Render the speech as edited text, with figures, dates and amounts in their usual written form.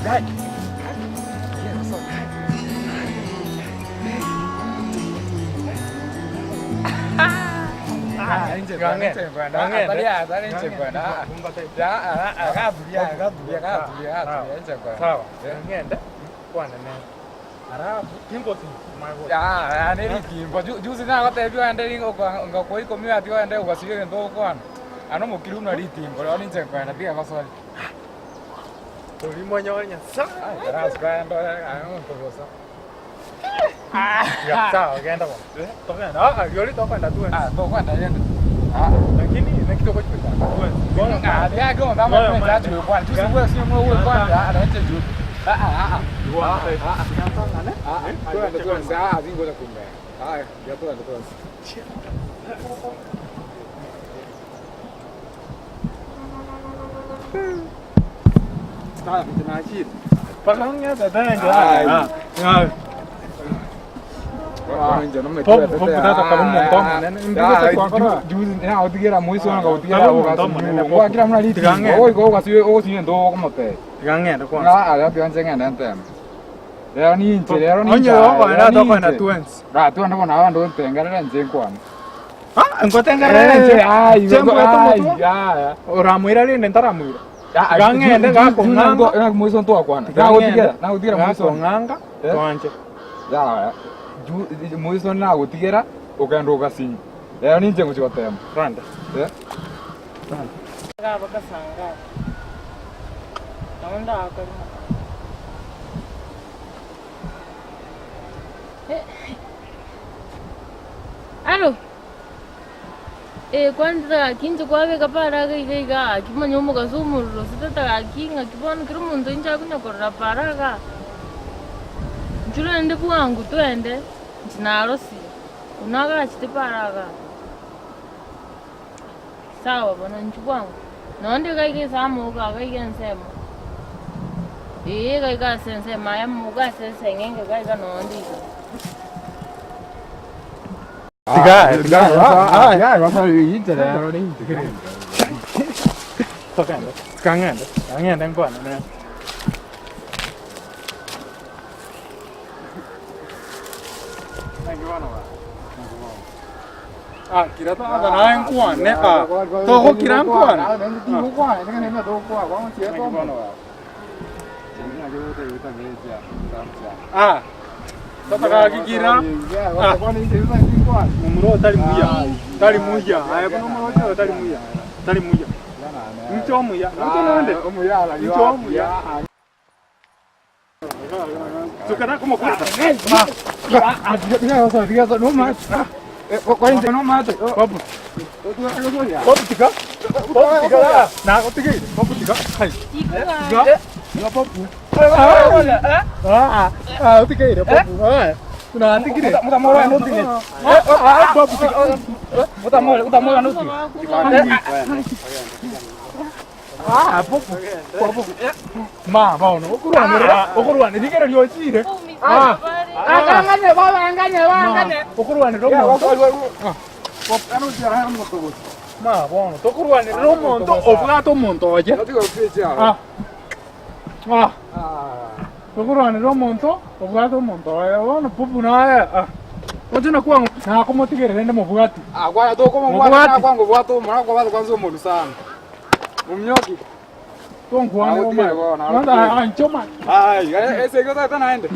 Gai. Inje gangen. Tadi ada inje bana. Ya, agak buya inje bana. Sawa. Gangen da. Kwana ne. Ara timbo tu. Ya, ane ni timbo. Juzi na kate bio ande ni ngo koi komi atio ande ukasiyo ndo kwana. Ano mukiru na ri timbo, ani inje bana pia kaswali. Tori monyonya. Sa. Ras kwenda ano tobosa. Ya sawa, genda kwa. Tokenda. Yoli tokenda tu. Tokwenda yende. Lakini nakitoko chipita. Bora dia go ndama kwenda tu kwana. Tu sio sio mwe kwana, ana nje tu. Tuende saa zingo za kumbe. Haya, ya tuende. Stop tunachid. Pakangnya tadanya. Utigera mwiso nga utigera kwa kila mna liti ngo kwasiyo osinye ndo komote Gangenda kwanza. ala byonze ngenda ntem lero ni inche lero ni onye wako na tokenda twins tuende bona abandu ntengerera nje kwana ngotengerera nje chembo ya uramwira rinde ntaramwira gangende gakonganga mwiso ndo kwana na utigera mwiso nganga twanje ya mwiso na utigera ukenda ugasinyi lero ni nje nguchotema randa Gaba kasanga. Naunda akana. Alo. Kwanza kinje kwawe kapara ga kimanyo mo gasumuro sitata kinga kibon kirumundu inja kunya korra paraga. Njula ndi bwangu twende. Ndinarosi. Unaga chite paraga. Sawa bana njubwangu. Nonde gaige samu ga gaige nsemo. Gaiga sense maya muga sense ngenge gaiga nondi. Ya, wasa yite lero ni inche. tokenda gangenda ngwana ne kira to ada na ngwana ne to ho kira ngwana Ti ho kwa, ngene me do kwa, kwa ti to mo. Ina yo te uta meja, tamcha. Totaka kikira Kwa ni te uta kwa. numero tali muya aya kuno numero tali muya mcho muya nonde Omuya la yo. mcho muya tukana como kwata Diga no más. Kwa ni no más. babu babu tika la na ko tiki babu tika hai Tika. ya babu tiki re babu kuna tiki re Mutamora no tine. babu tika Mutamora no tine. babu ma baono okurwane digere lyosire Angane. okurwane romo ma bono tokurwane romo to oblato montoje tokurwane romo to oblato montoje bono pupu na Ojuna kwangu na komotigere rende mubwati Agora to como mwana kwangu bwato mwana kwa kwanza umuntu sana. Umnyoki. tonkwane oma nanda anchoma Ai, ese que tá naende.